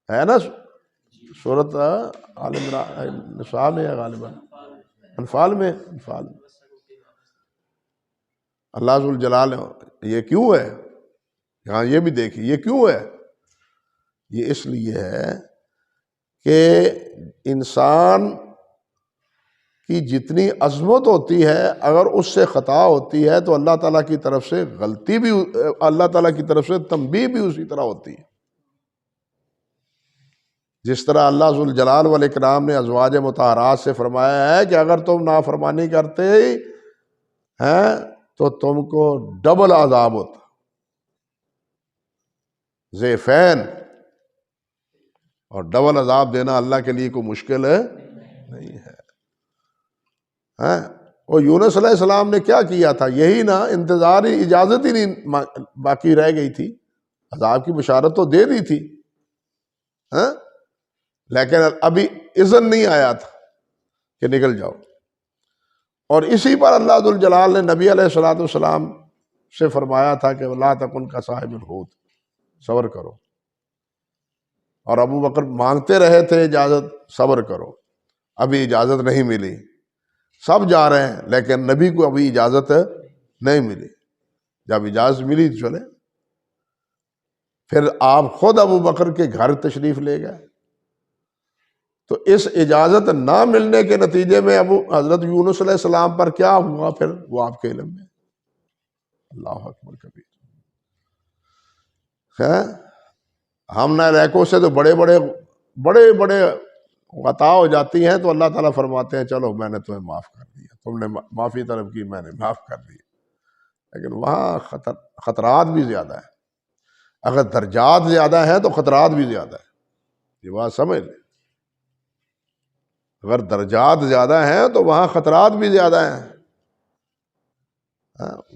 [SPEAKER 1] ہے نا؟ سورۃ آل عمران نساء میں ہے غالباً، انفال میں اللہ ذوالجلال، یہ کیوں ہے یہاں، یہ بھی دیکھیے یہ کیوں ہے، یہ اس لیے ہے کہ انسان کی جتنی عظمت ہوتی ہے اگر اس سے خطا ہوتی ہے تو اللہ تعالیٰ کی طرف سے غلطی بھی، اللہ تعالیٰ کی طرف سے تنبیہ بھی اسی طرح ہوتی ہے، جس طرح اللہ ذوالجلال والاکرام نے ازواج مطہرات سے فرمایا ہے کہ اگر تم نافرمانی کرتے ہیں تو تم کو ڈبل عذاب ہوتا، ضعفین، اور ڈبل عذاب دینا اللہ کے لیے کوئی مشکل نہیں ہے۔ اور یونس علیہ السلام نے کیا کیا تھا، یہی نا، انتظار ہی، اجازت ہی نہیں باقی رہ گئی تھی، عذاب کی بشارت تو دے دی تھی، لیکن ابھی اذن نہیں آیا تھا کہ نکل جاؤ، اور اسی پر اللہ ذوالجلال نے نبی علیہ السلام سے فرمایا تھا کہ لا تکن کصاحب الحوت، صبر کرو، اور ابو بکر مانگتے رہے تھے اجازت، صبر کرو، ابھی اجازت نہیں ملی، سب جا رہے ہیں لیکن نبی کو ابھی اجازت نہیں ملی، جب اجازت ملی تو چلے، پھر آپ خود ابو بکر کے گھر تشریف لے گئے، تو اس اجازت نہ ملنے کے نتیجے میں حضرت یونس علیہ السلام پر کیا ہوا پھر وہ آپ کے علم میں، اللہ اکبر کبیر، ہم نہ ریکوں سے تو بڑے بڑے خطا ہو جاتی ہیں تو اللہ تعالیٰ فرماتے ہیں چلو میں نے تمہیں معاف کر دیا، تم نے معافی طلب کی، میں نے معاف کر دیا، لیکن وہاں خطرات بھی زیادہ ہیں، اگر درجات زیادہ ہیں تو خطرات بھی زیادہ ہیں، یہ بات سمجھ لیں، اگر درجات زیادہ ہیں تو وہاں خطرات بھی زیادہ ہیں۔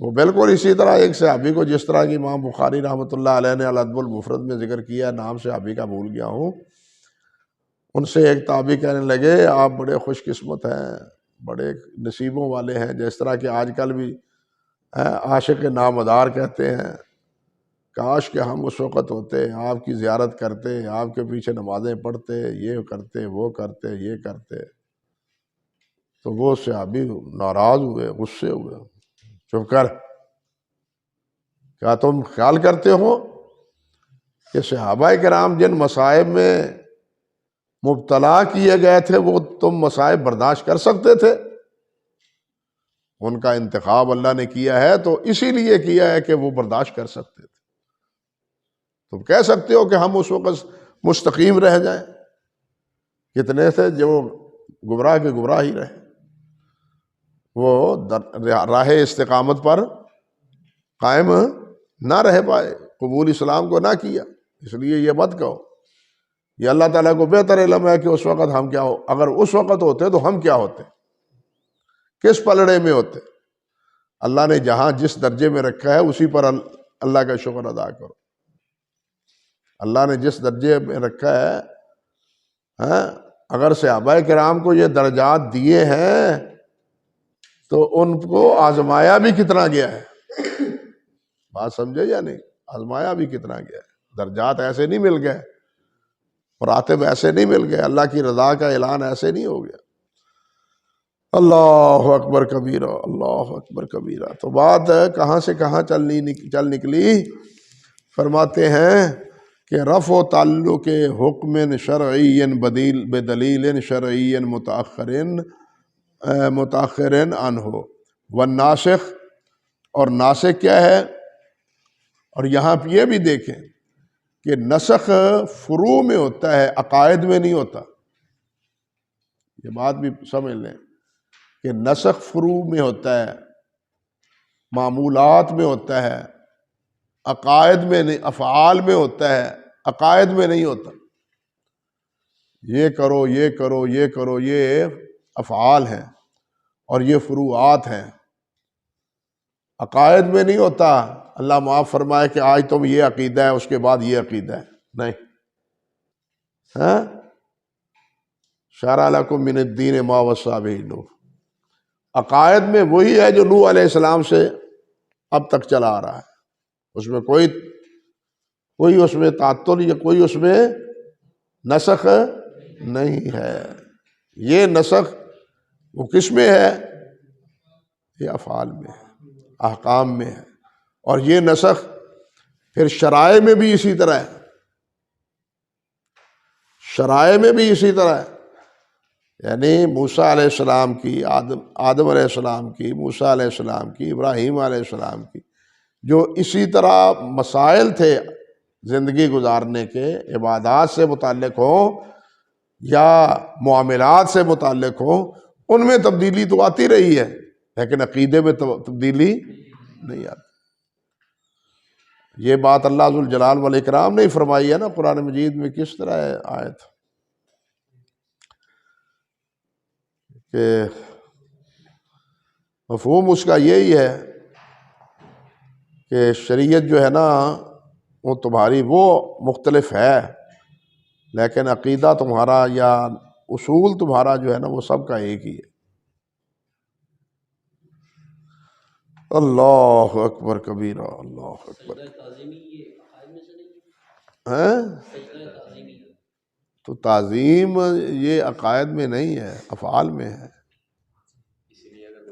[SPEAKER 1] وہ بالکل اسی طرح ایک صحابی کو، جس طرح کی امام بخاری رحمۃ اللہ علیہ نے الادب المفرد میں ذکر کیا، نام صحابی کا بھول گیا ہوں، ان سے ایک تابعی کہنے لگے آپ بڑے خوش قسمت ہیں، بڑے نصیبوں والے ہیں، جس طرح کہ آج کل بھی عاشق نامدار کہتے ہیں، کاش کہ ہم اس وقت ہوتے، آپ کی زیارت کرتے، آپ کے پیچھے نمازیں پڑھتے، یہ کرتے، وہ کرتے، یہ کرتے، تو وہ صحابی ناراض ہوئے، غصے ہوئے، چپ کر، کیا تم خیال کرتے ہو کہ صحابہ کرام جن مصائب میں مبتلا کیے گئے تھے وہ تم مصائب برداشت کر سکتے تھے؟ ان کا انتخاب اللہ نے کیا ہے تو اسی لیے کیا ہے کہ وہ برداشت کر سکتے تھے۔ تم کہہ سکتے ہو کہ ہم اس وقت مستقیم رہ جائیں کتنے تھے جو گمراہ کے گمراہ ہی رہے، وہ راہ استقامت پر قائم نہ رہ پائے، قبول اسلام کو نہ کیا۔ اس لیے یہ مت کہو، یہ اللہ تعالیٰ کو بہتر علم ہے کہ اس وقت ہم کیا ہو، اگر اس وقت ہوتے تو ہم کیا ہوتے، کس پلڑے میں ہوتے۔ اللہ نے جہاں جس درجے میں رکھا ہے اسی پر اللہ کا شکر ادا کرو۔ اللہ نے جس درجے میں رکھا ہے، اگر صحابہ کرام کو یہ درجات دیے ہیں تو ان کو آزمایا بھی کتنا گیا ہے، بات سمجھے یا نہیں؟ آزمایا بھی کتنا گیا ہے، درجات ایسے نہیں مل گئے، مراتب ایسے نہیں مل گئے، اللہ کی رضا کا اعلان ایسے نہیں ہو گیا۔ اللہ اکبر کبیرہ، اللہ اکبر کبیرہ۔ تو بات کہاں سے کہاں چل نکلی؟ فرماتے ہیں کہ رفع و تعلق حکم شرعی بدلیل شرعی متاخر عنہ والناسخ، اور ناسخ کیا ہے؟ اور یہاں پہ یہ بھی دیکھیں کہ نسخ فروع میں ہوتا ہے، عقائد میں نہیں ہوتا۔ یہ بات بھی سمجھ لیں کہ نسخ فروع میں ہوتا ہے، معمولات میں ہوتا ہے، عقائد میں نہیں، افعال میں ہوتا ہے، عقائد میں نہیں ہوتا۔ یہ کرو، یہ کرو، یہ کرو، یہ افعال ہیں اور یہ فروعات ہیں، عقائد میں نہیں ہوتا۔ اللہ معاف فرمائے کہ آج تم یہ عقیدہ ہے، اس کے بعد یہ عقیدہ ہے، نہیں۔ شرع لکم من الدین ما وصی بہ نوح، عقائد میں وہی ہے جو نوح علیہ السلام سے اب تک چلا آ رہا ہے، اس میں کوئی اس میں تعطل یا کوئی اس میں نسخ نہیں ہے۔ یہ نسخ وہ کس میں ہے؟ یہ افعال میں ہے، احکام میں ہے، اور یہ نسخ پھر شرائع میں بھی اسی طرح ہے، شرائع میں بھی اسی طرح ہے۔ یعنی موسیٰ علیہ السلام کی، آدم علیہ السلام کی، موسیٰ علیہ السلام کی، ابراہیم علیہ السلام کی، جو اسی طرح مسائل تھے زندگی گزارنے کے، عبادات سے متعلق ہوں یا معاملات سے متعلق ہوں، ان میں تبدیلی تو آتی رہی ہے، لیکن عقیدے میں تبدیلی نہیں آتی۔ یہ بات اللہ ذوالجلال والاکرام نے فرمائی ہے نا قرآن مجید میں۔ کس طرح ہے آیت کہ مفہوم اس کا یہی ہے کہ شریعت جو ہے نا وہ تمہاری وہ مختلف ہے، لیکن عقیدہ تمہارا یا اصول تمہارا جو ہے نا وہ سب کا ایک ہی ہے۔ اللہ اکبر کبیرہ، اللہ اکبر۔ تو تعظیم یہ عقائد میں نہیں ہے، افعال میں ہے۔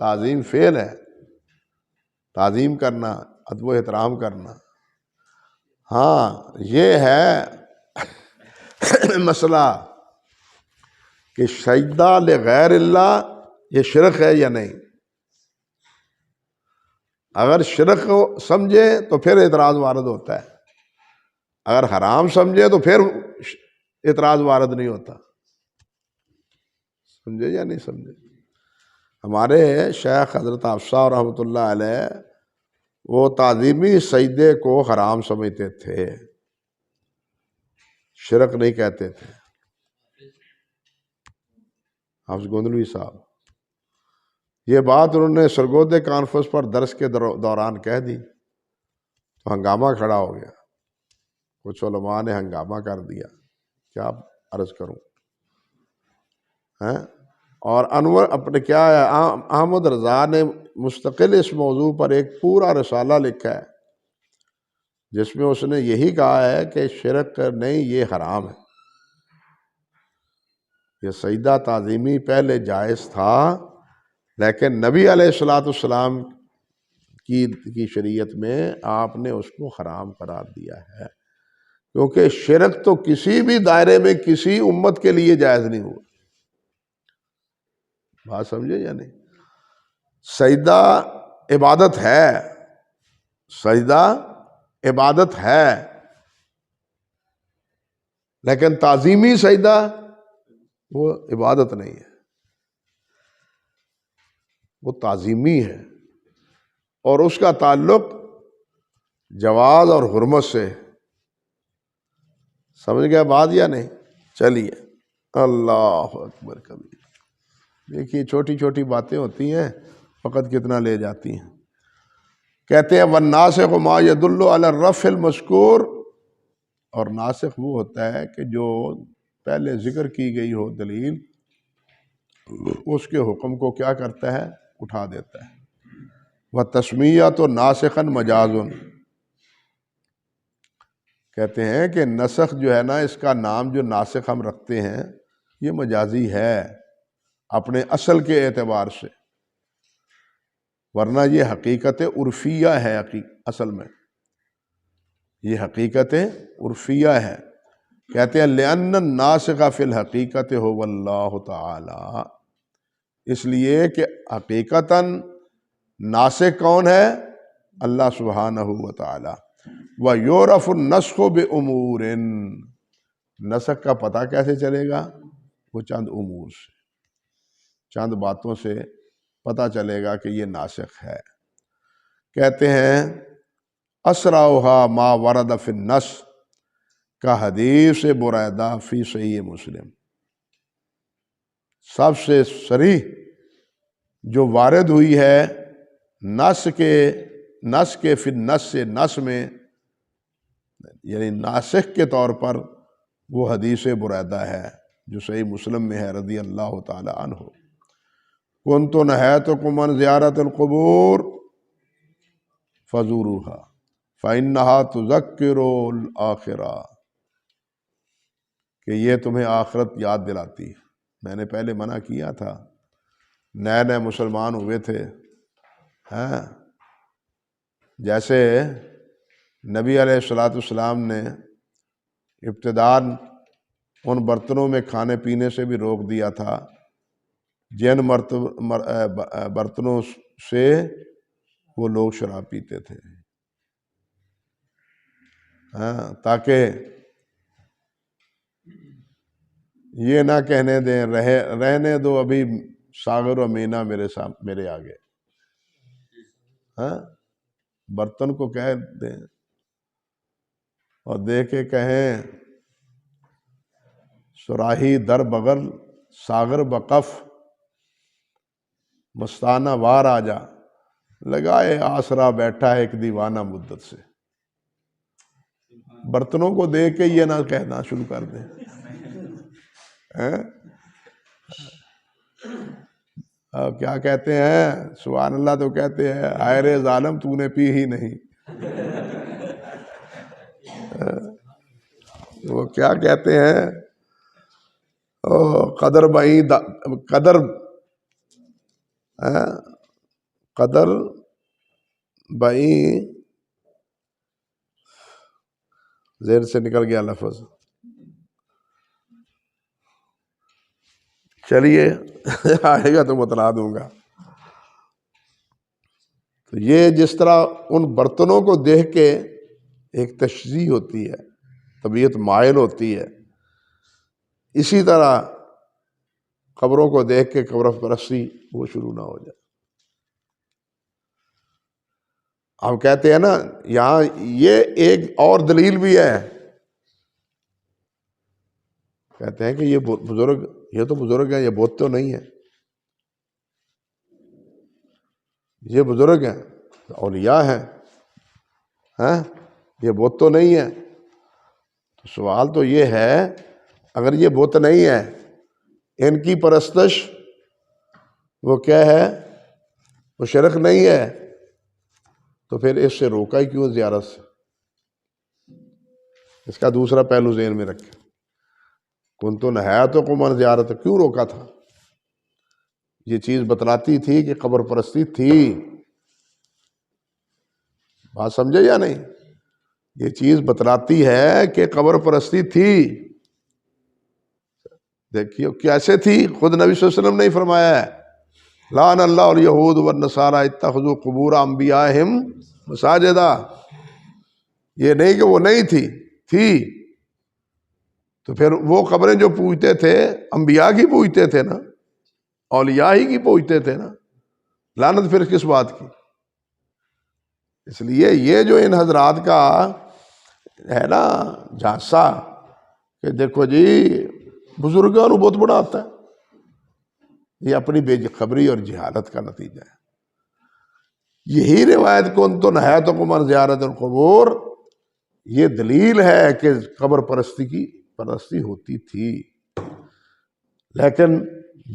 [SPEAKER 1] تعظیم فعل ہے، تعظیم کرنا، ادب و احترام کرنا۔ ہاں یہ ہے مسئلہ کہ سجدہ لغیر اللہ یہ شرک ہے یا نہیں۔ اگر شرک سمجھے تو پھر اعتراض وارد ہوتا ہے، اگر حرام سمجھے تو پھر اعتراض وارد نہیں ہوتا۔ سمجھے یا نہیں سمجھے؟ ہمارے شیخ حضرت افسا رحمۃ اللہ علیہ وہ تعظیمی سجدے کو حرام سمجھتے تھے، شرک نہیں کہتے تھے۔ حافظ گوندلوی صاحب یہ بات انہوں نے سرگودے کانفرنس پر درس کے دوران کہہ دی تو ہنگامہ کھڑا ہو گیا، کچھ علماء نے ہنگامہ کر دیا، کیا عرض کروں۔ اور انور اپنے کیا ہے، احمد رضا نے مستقل اس موضوع پر ایک پورا رسالہ لکھا ہے جس میں اس نے یہی کہا ہے کہ شرک نہیں، یہ حرام ہے۔ یہ سجدہ تعظیمی پہلے جائز تھا، لیکن نبی علیہ السلام کی شریعت میں آپ نے اس کو حرام قرار دیا ہے، کیونکہ شرک تو کسی بھی دائرے میں کسی امت کے لیے جائز نہیں ہوا۔ بات سمجھے یا نہیں؟ سجدہ عبادت ہے، سجدہ عبادت ہے، لیکن تعظیمی سجدہ وہ عبادت نہیں ہے، وہ تعظیمی ہے، اور اس کا تعلق جواز اور حرمت سے۔ سمجھ گیا بات یا نہیں؟ چلیے، اللہ اکبر کبیر۔ دیکھیے چھوٹی چھوٹی باتیں ہوتی ہیں، وقت کتنا لے جاتی ہیں۔ کہتے ہیں والناسخ ما يدل على الرفع المذکور، اور ناسخ وہ ہوتا ہے کہ جو پہلے ذکر کی گئی ہو دلیل، اس کے حکم کو کیا کرتا ہے؟ اٹھا دیتا ہے۔ وَتَسْمِيَّةُ نَاسِخًا مَجَازٌ، کہتے ہیں کہ نسخ جو ہے نا، اس کا نام جو ناسخ ہم رکھتے ہیں یہ مجازی ہے اپنے اصل کے اعتبار سے، ورنہ یہ حقیقت عرفیہ ہے۔ اصل میں یہ حقیقت عرفیہ ہے۔ کہتے ہیں لِأَنَّ النَّاسِخَ فِي الْحَقِيقَةِ هُوَ اللَّهُ تَعَالَى، اس لیے کہ حقیقتاً ناسخ کون ہے؟ اللہ سبحانہ وتعالی۔ وَيُعْرَفُ النَّسْخُ بِأُمُورٍ، نسخ کا پتہ کیسے چلے گا؟ وہ چند امور سے، چند باتوں سے پتہ چلے گا کہ یہ ناسخ ہے۔ کہتے ہیں اسرعها ما ورد فی النص، کا حدیث بریدہ فی صحیح مسلم، سب سے صریح جو وارد ہوئی ہے نص کے فی النص سے، نص میں یعنی ناسخ کے طور پر، وہ حدیث بریدہ ہے جو صحیح مسلم میں ہے رضی اللہ تعالی عنہ۔ کنت نہیتکم عن زیارت القبور فزوروها فإنها تذکر الآخرہ، کہ یہ تمہیں آخرت یاد دلاتی ہے۔ میں نے پہلے منع کیا تھا، نئے نئے مسلمان ہوئے تھے، جیسے نبی علیہ السلام نے ابتداءً ان برتنوں میں کھانے پینے سے بھی روک دیا تھا جن برتنوں سے وہ لوگ شراب پیتے تھے، تاکہ یہ نہ کہنے دیں رہنے دو ابھی ساغر و مینا میرے آگے، برتن کو کہہ دیں اور دے کے کہیں سراہی در بغل ساغر بقف مستانہ وار آجا، لگائے آسرا بیٹھا ہے ایک دیوانہ مدت سے۔ برتنوں کو دیکھ کے یہ نہ کہنا شروع کر دیں، کیا کہتے ہیں؟ سبحان اللہ تو کہتے ہیں ہائے رے ظالم تو نے پی ہی نہیں۔ وہ کیا کہتے ہیں؟ قدر بئی زیر سے نکل گیا لفظ، چلیے آئے گا تو بتلا دوں گا۔ تو یہ جس طرح ان برتنوں کو دیکھ کے ایک تشجیع ہوتی ہے، طبیعت مائل ہوتی ہے، اسی طرح قبروں کو دیکھ کے قبر پرستی وہ شروع نہ ہو جائے۔ ہم کہتے ہیں نا یہاں یہ ایک اور دلیل بھی ہے، کہتے ہیں کہ یہ بزرگ، یہ تو بزرگ ہیں، یہ بت تو نہیں ہے، یہ بزرگ ہیں، اولیاء ہیں، یہ بت تو نہیں ہے۔ تو سوال تو یہ ہے اگر یہ بت نہیں ہے، ان کی پرستش وہ کیا ہے؟ وہ شرک نہیں ہے، تو پھر اس سے روکا ہی کیوں زیارت سے؟ اس کا دوسرا پہلو ذہن میں رکھیں، کنت نہیتکم عن زیارت، کیوں روکا تھا؟ یہ چیز بتلاتی تھی کہ قبر پرستی تھی، بات سمجھے یا نہیں؟ یہ چیز بتلاتی ہے کہ قبر پرستی تھی۔ دیکھیے کیسے تھی، خود نبی صلی اللہ علیہ وسلم نے فرمایا ہے لعن اللہ الیہود والنصارى اتخذوا قبور انبیائہم مساجدا۔ یہ نہیں کہ وہ نہیں تھی، تھی، تو پھر وہ قبریں جو پوجتے تھے انبیاء کی پوجتے تھے نا، اولیاء ہی کی پوجتے تھے نا، لعنت پھر کس بات کی؟ اس لیے یہ جو ان حضرات کا ہے نا جھانسا کہ دیکھو جی بزرگوں کو بہت بڑا آتا ہے، یہ اپنی بے خبری اور جہالت کا نتیجہ ہے۔ یہی روایت کنتم نہیتکم عن زیارت القبور، یہ دلیل ہے کہ قبر پرستی کی پرستی ہوتی تھی، لیکن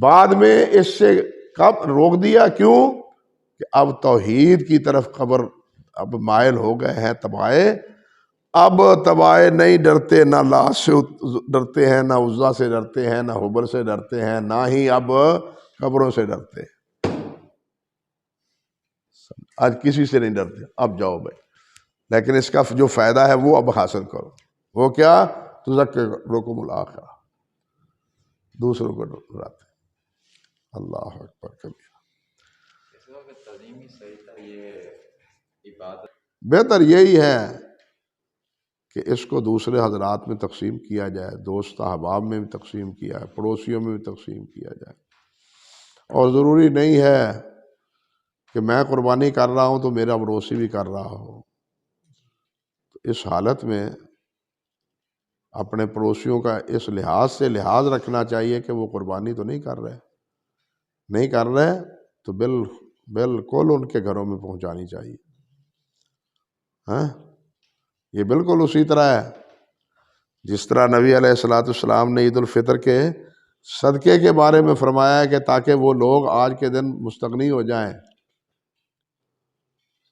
[SPEAKER 1] بعد میں اس سے کب روک دیا؟ کیوں؟ کہ اب توحید کی طرف قبر اب مائل ہو گئے ہیں تبائے، اب تبائے نہیں ڈرتے، نہ لات سے ڈرتے ہیں، نہ عزا سے ڈرتے ہیں، نہ حبل سے ڈرتے ہیں، نہ ہی اب قبروں سے ڈرتے ہیں۔ آج کسی سے نہیں ڈرتے، اب جاؤ بھائی، لیکن اس کا جو فائدہ ہے وہ اب حاصل کرو۔ وہ کیا؟ تذکرکم الآخرہ، دوسروں کو ڈراتے۔ اللہ اکبر کبیر۔ بہتر یہی ہے کہ اس کو دوسرے حضرات میں تقسیم کیا جائے، دوست احباب میں بھی تقسیم کیا ہے، پڑوسیوں میں بھی تقسیم کیا جائے، اور ضروری نہیں ہے کہ میں قربانی کر رہا ہوں تو میرا پڑوسی بھی کر رہا ہو۔ اس حالت میں اپنے پڑوسیوں کا اس لحاظ سے لحاظ رکھنا چاہیے کہ وہ قربانی تو نہیں کر رہے تو بالکل ان کے گھروں میں پہنچانی چاہیے۔ ہاں، یہ بالکل اسی طرح ہے جس طرح نبی علیہ السلام نے عید الفطر کے صدقے کے بارے میں فرمایا ہے کہ تاکہ وہ لوگ آج کے دن مستغنی ہو جائیں،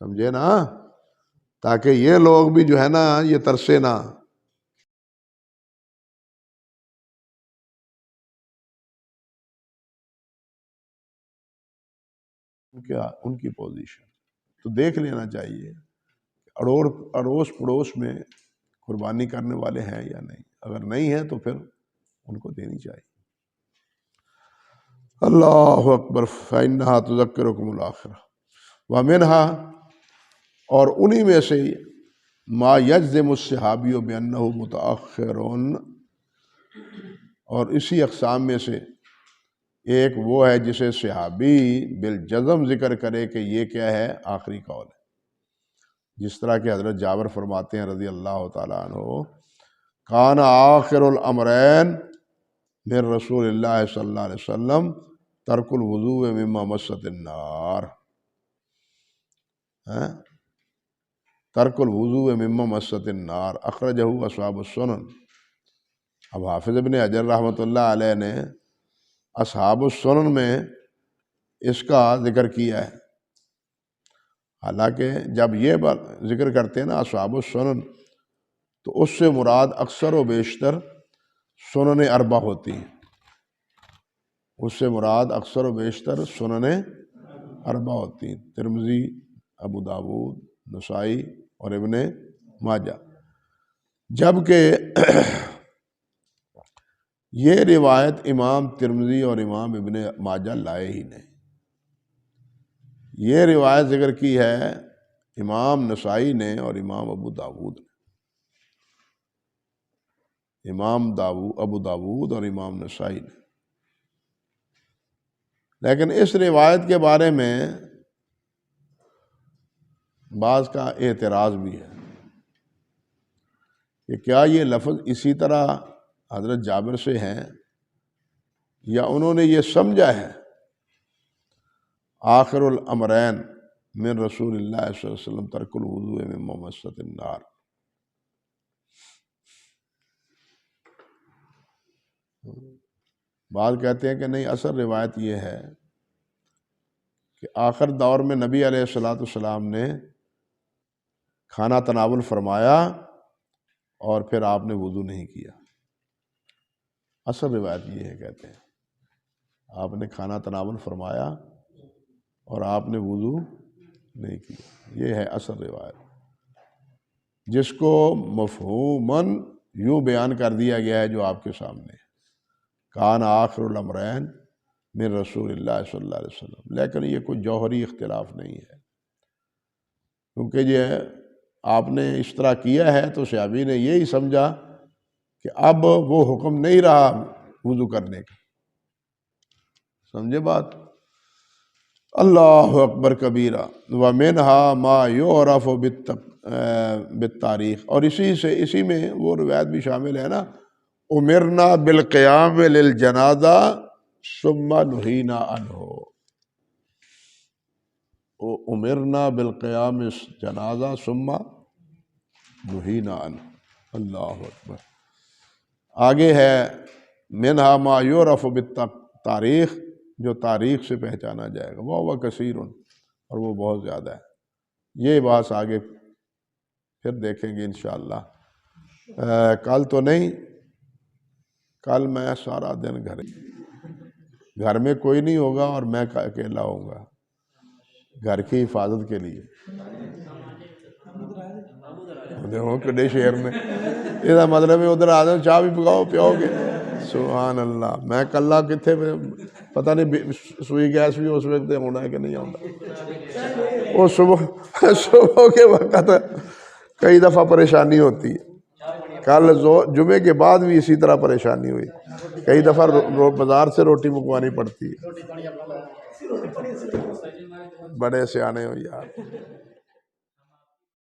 [SPEAKER 1] سمجھے نا، تاکہ یہ لوگ بھی جو ہے نا یہ ترسے نا۔ ان کی پوزیشن تو دیکھ لینا چاہیے، اڑوس پڑوس میں قربانی کرنے والے ہیں یا نہیں، اگر نہیں ہے تو پھر ان کو دینی چاہیے۔ اللہ اکبر۔ فإنہا تذکرکم الآخرہ ومنہا، اور انہی میں سے ما یجزم الصحابی بأنہ متأخر، اور اسی اقسام میں سے ایک وہ ہے جسے صحابی بالجزم ذکر کرے کہ یہ کیا ہے؟ آخری قول ہے، جس طرح کہ حضرت جابر فرماتے ہیں رضی اللہ تعالیٰ عنہ، کان آخر الامرین من رسول اللہ صلی اللہ علیہ وسلم ترک الوضوء مما مست النار، ترک الوضوء مما مست النار، اخرجہ اصحاب السنن۔ اب حافظ ابن حجر رحمۃ اللہ علیہ نے اصحاب السنن میں اس کا ذکر کیا ہے، حالانکہ جب یہ ذکر کرتے ہیں نا اصحاب السنن تو اس سے مراد اکثر و بیشتر سنن اربع ہوتی ہیں، اس سے مراد اکثر و بیشتر سنن اربع ہوتی ہیں، ترمذی، ابو داود، نسائی اور ابن ماجہ، جبکہ یہ روایت امام ترمذی اور امام ابن ماجہ لائے ہی نہیں۔ یہ روایت ذکر کی ہے امام نسائی نے اور امام ابو داود نے، ابو داود اور امام نسائی نے، لیکن اس روایت کے بارے میں بعض کا اعتراض بھی ہے کہ کیا یہ لفظ اسی طرح حضرت جابر سے ہیں یا انہوں نے یہ سمجھا ہے آخر الامرین من رسول اللہ صلی اللہ علیہ وسلم ترک الوضوء مما مست النار۔ بعض کہتے ہیں کہ نہیں، اصل روایت یہ ہے کہ آخر دور میں نبی علیہ السلام نے کھانا تناول فرمایا اور پھر آپ نے وضو نہیں کیا، اصل روایت یہ ہے، کہتے ہیں آپ نے کھانا تناول فرمایا اور آپ نے وضو نہیں کیا، یہ ہے اصل روایت، جس کو مفہوماً یوں بیان کر دیا گیا ہے جو آپ کے سامنے ہے، کان آخر الامرین من رسول اللہ صلی اللہ علیہ وسلم، لیکن یہ کوئی جوہری اختلاف نہیں ہے، کیونکہ یہ آپ نے اس طرح کیا ہے تو صحابی نے یہی سمجھا کہ اب وہ حکم نہیں رہا وضو کرنے کا. سمجھے بات؟ اللہ اکبر کبیرہ. ومنہا ما یعرف بالتاریخ، اور اسی میں وہ روایت بھی شامل ہے نا، امرنا بالقیام للجنازہ ثم نہینا عنہ. امرنا بالقیام جنازہ ثم نہینا عنہ. اللہ اکبر. آگے ہے منہا ما یعرف بالتاریخ، جو تاریخ سے پہچانا جائے گا، وہ کثیر، اور وہ بہت زیادہ ہے. یہ بات آگے پھر دیکھیں گے انشاءاللہ. کل تو نہیں، کل میں سارا دن گھر میں کوئی نہیں ہوگا اور میں اکیلا ہوں گا گھر کی حفاظت کے لیے. کڈے شہر میں یہ مطلب ہے ادھر آ جاؤ، چاہ بھی پکاؤ پیاؤ گے. سبحان اللہ. میں کلا کتنے پتہ نہیں سوئی گیس بھی اس وقت ہونا ہے کہ نہیں ہوتا. وہ صبح کے وقت کئی دفعہ پریشانی ہوتی ہے. کل جمعے کے بعد بھی اسی طرح پریشانی ہوئی. کئی دفعہ بازار سے روٹی منگوانی پڑتی ہے. بڑے سیانے ہو یار.